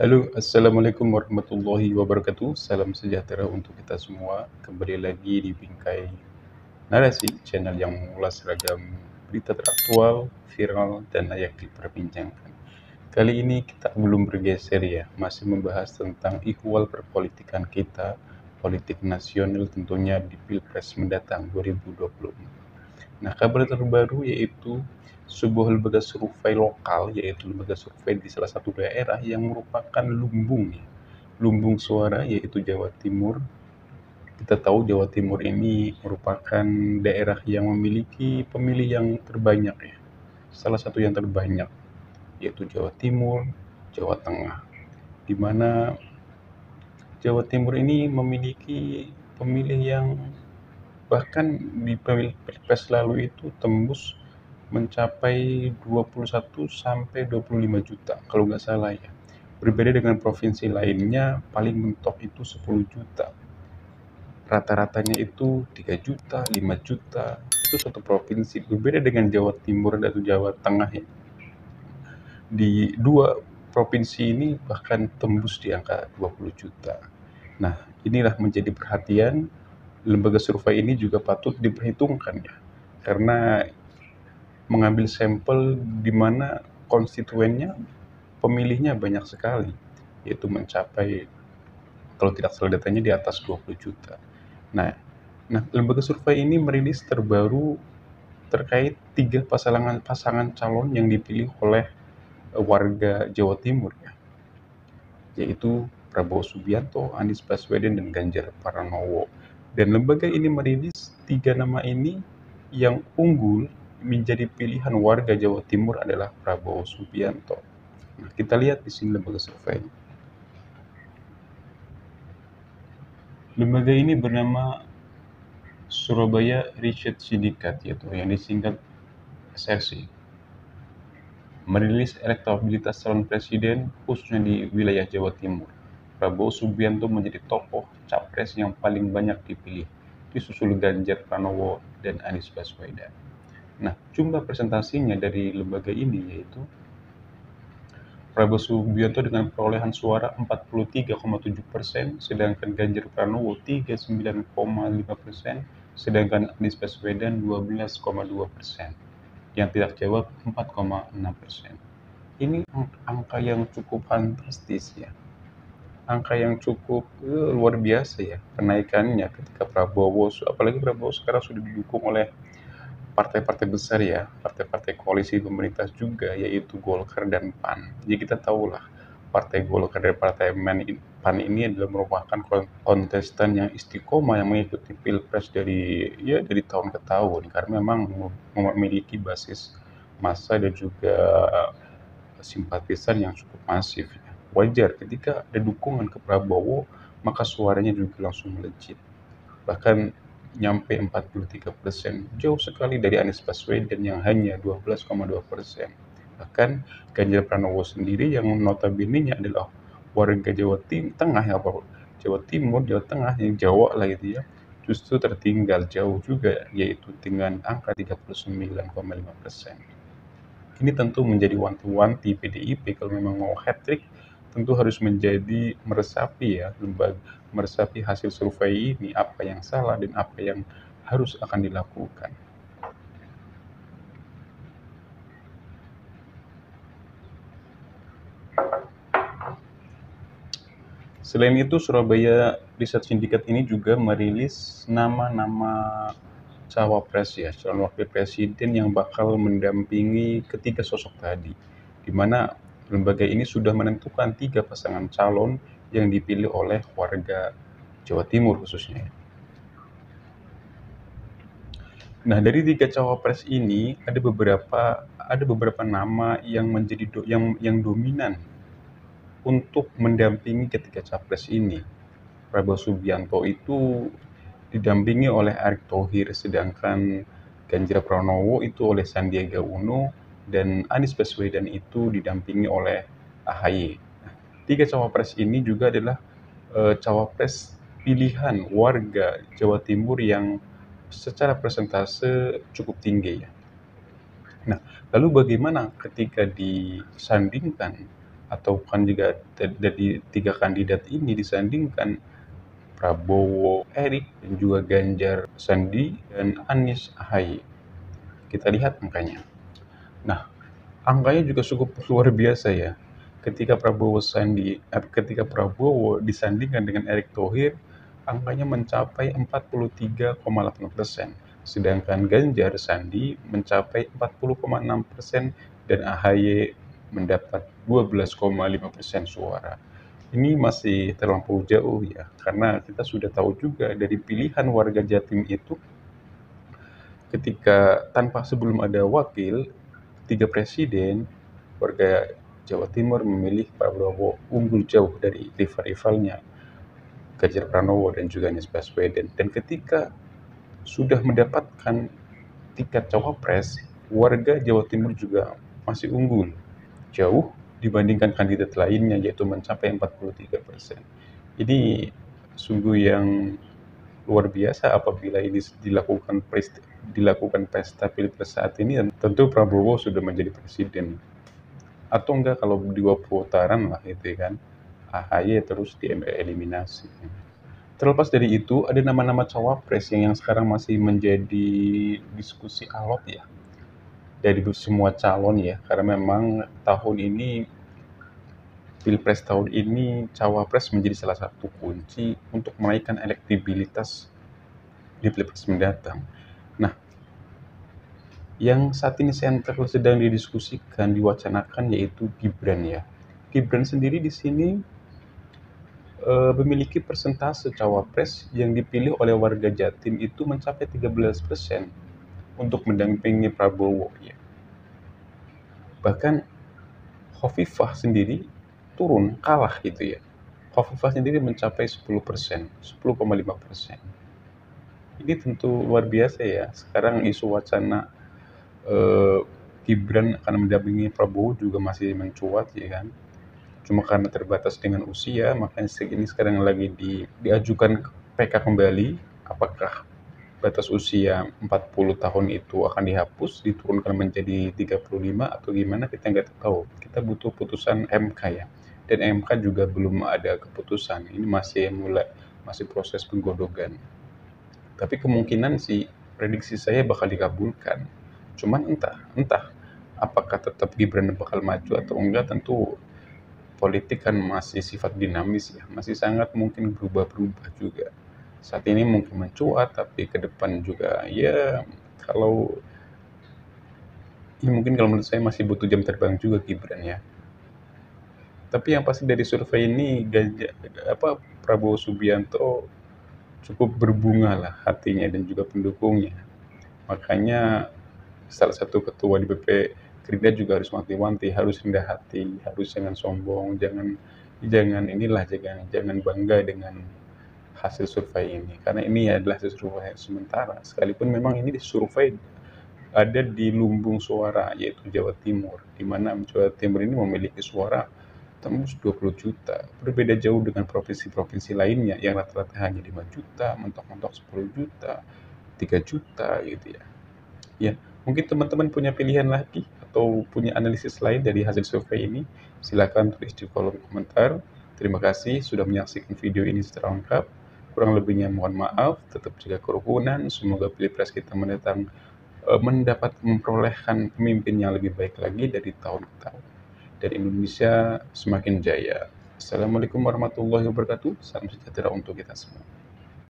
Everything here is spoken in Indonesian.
Halo, Assalamualaikum warahmatullahi wabarakatuh. Salam sejahtera untuk kita semua. Kembali lagi di Bingkai Narasi, channel yang mengulas ragam berita teraktual, viral, dan layak diperbincangkan. Kali ini kita belum bergeser ya, masih membahas tentang ihwal perpolitikan kita, politik nasional tentunya di Pilpres mendatang 2024. Nah, kabar terbaru yaitu sebuah lembaga survei lokal, yaitu lembaga survei di salah satu daerah yang merupakan lumbung ya, lumbung suara yaitu Jawa Timur. Kita tahu Jawa Timur ini merupakan daerah yang memiliki pemilih yang terbanyak ya. Salah satu yang terbanyak yaitu Jawa Timur, Jawa Tengah. Di mana Jawa Timur ini memiliki pemilih yang bahkan di Pilpres lalu itu tembus mencapai 21 sampai 25 juta kalau nggak salah ya. Berbeda dengan provinsi lainnya, paling mentok itu 10 juta. Rata-ratanya itu 3 juta, 5 juta. Itu suatu provinsi. Berbeda dengan Jawa Timur dan Jawa Tengah ya. Di dua provinsi ini bahkan tembus di angka 20 juta. Nah, inilah menjadi perhatian. Lembaga survei ini juga patut diperhitungkan ya. Karena mengambil sampel di mana konstituennya, pemilihnya banyak sekali, yaitu mencapai, kalau tidak salah datanya, di atas 20 juta. Nah, lembaga survei ini merilis terbaru terkait tiga pasangan calon yang dipilih oleh warga Jawa Timur ya, yaitu Prabowo Subianto, Anies Baswedan, dan Ganjar Pranowo. Dan lembaga ini merilis tiga nama ini yang unggul menjadi pilihan warga Jawa Timur adalah Prabowo Subianto. Nah, kita lihat di sini lembaga survei. Lembaga ini bernama Surabaya Research Syndicate, yaitu yang disingkat SRC. Merilis elektabilitas calon presiden khususnya di wilayah Jawa Timur. Prabowo Subianto menjadi tokoh capres yang paling banyak dipilih, disusul Ganjar Pranowo dan Anies Baswedan. Nah, jumlah presentasinya dari lembaga ini yaitu Prabowo Subianto dengan perolehan suara 43,7%, sedangkan Ganjar Pranowo 39,5%, sedangkan Anies Baswedan 12,2%. Yang tidak jawab 4,6%. Ini angka yang cukup fantastis ya. Angka yang cukup luar biasa ya kenaikannya ketika Prabowo, apalagi Prabowo sekarang sudah didukung oleh partai-partai besar ya, partai-partai koalisi pemerintah juga, yaitu Golkar dan PAN. Jadi kita tahulah partai Golkar dan partai PAN ini adalah merupakan kontestan yang istiqomah yang mengikuti Pilpres dari tahun ke tahun, karena memang memiliki basis massa dan juga simpatisan yang cukup masif. Wajar ketika ada dukungan ke Prabowo, maka suaranya juga langsung melejit. Bahkan nyampe 43%, jauh sekali dari Anies Baswedan yang hanya 12,2%. Bahkan Ganjar Pranowo sendiri yang notabene-nya adalah warga Jawa Tengah ya, Jawa Timur, Jawa Tengah, yang Jawa lah gitu ya, justru tertinggal jauh juga, yaitu dengan angka 39,5%. Ini tentu menjadi wanti-wanti PDIP kalau memang mau hat-trick, tentu harus menjadi meresapi ya, meresapi hasil survei ini, apa yang salah dan apa yang harus akan dilakukan. Selain itu, Surabaya Research Syndicate ini juga merilis nama-nama cawapres ya, calon wakil presiden yang bakal mendampingi ketiga sosok tadi, di mana lembaga ini sudah menentukan tiga pasangan calon yang dipilih oleh warga Jawa Timur khususnya. Nah, dari tiga cawapres ini ada beberapa nama yang menjadi yang dominan untuk mendampingi ketiga capres ini. Prabowo Subianto itu didampingi oleh Erick Thohir, sedangkan Ganjar Pranowo itu oleh Sandiaga Uno, dan Anies Baswedan itu didampingi oleh AHY. Tiga cawapres ini juga adalah cawapres pilihan warga Jawa Timur yang secara persentase cukup tinggi ya. Nah, lalu bagaimana ketika disandingkan atau kan juga dari tiga kandidat ini disandingkan Prabowo, Erik, dan juga Ganjar, Sandi, dan Anies Ahaye. Kita lihat angkanya. Nah, angkanya juga cukup luar biasa ya. Ketika Prabowo disandingkan dengan Erick Thohir, angkanya mencapai 43,8%. Sedangkan Ganjar Sandi mencapai 40,6% dan AHY mendapat 12,5% suara. Ini masih terlampau jauh ya, karena kita sudah tahu juga dari pilihan warga Jatim itu ketika tanpa sebelum ada wakil, 3 presiden, warga Jawa Timur memilih Prabowo unggul jauh dari rival-rivalnya, Ganjar Pranowo dan juga Anies Baswedan. Dan ketika sudah mendapatkan tiket cawapres, warga Jawa Timur juga masih unggul jauh dibandingkan kandidat lainnya, yaitu mencapai 43%. Ini sungguh yang luar biasa apabila ini dilakukan pesta pilpres saat ini, dan tentu Prabowo sudah menjadi presiden. Atau enggak kalau 2 putaran lah itu kan, AHY terus dieliminasi. Terlepas dari itu, ada nama-nama cawapres yang sekarang masih menjadi diskusi alot ya, dari semua calon ya, karena memang Pilpres tahun ini cawapres menjadi salah satu kunci untuk menaikkan elektibilitas di Pilpres mendatang. Nah, yang saat ini sedang didiskusikan, diwacanakan yaitu Gibran ya. Gibran sendiri di sini memiliki persentase cawapres yang dipilih oleh warga Jatim itu mencapai 13% untuk mendampingi Prabowo ya. Bahkan Hovifah sendiri turun, kalah gitu ya. Hovifah sendiri mencapai 10%, 10,5%. Ini tentu luar biasa ya. Sekarang isu wacana Gibran akan mendampingi Prabowo juga masih mencuat ya kan. Cuma karena terbatas dengan usia, makanya ini sekarang lagi diajukan PK kembali. Apakah batas usia 40 tahun itu akan dihapus, diturunkan menjadi 35 atau gimana, kita nggak tahu. Kita butuh putusan MK ya. Dan MK juga belum ada keputusan. Ini masih proses penggodogan. Tapi kemungkinan sih prediksi saya bakal dikabulkan. Cuman entah apakah tetap Gibran bakal maju atau enggak, tentu politik kan masih sifat dinamis ya, masih sangat mungkin berubah-berubah juga. Saat ini mungkin mencuat, tapi ke depan juga ya mungkin kalau menurut saya masih butuh jam terbang juga Gibran ya. Tapi yang pasti dari survei ini Prabowo Subianto cukup berbunga lah hatinya dan juga pendukungnya. Makanya salah satu ketua DPP Gerindra juga harus wanti-wanti, harus rendah hati, harus jangan sombong, jangan bangga dengan hasil survei ini, karena ini adalah hasil survei sementara. Sekalipun memang ini disurvei ada di lumbung suara, yaitu Jawa Timur, di mana Jawa Timur ini memiliki suara tembus 20 juta. Berbeda jauh dengan provinsi-provinsi lainnya yang rata-rata hanya 5 juta, mentok-mentok 10 juta, 3 juta gitu ya. Ya, mungkin teman-teman punya pilihan lagi atau punya analisis lain dari hasil survei ini, silakan tulis di kolom komentar. Terima kasih sudah menyaksikan video ini secara lengkap. Kurang lebihnya mohon maaf, tetap jaga kerukunan. Semoga Pilpres kita mendatang mendapat memperolehkan pemimpin yang lebih baik lagi dari tahun ke tahun. Dan Indonesia semakin jaya. Assalamualaikum warahmatullahi wabarakatuh. Salam sejahtera untuk kita semua.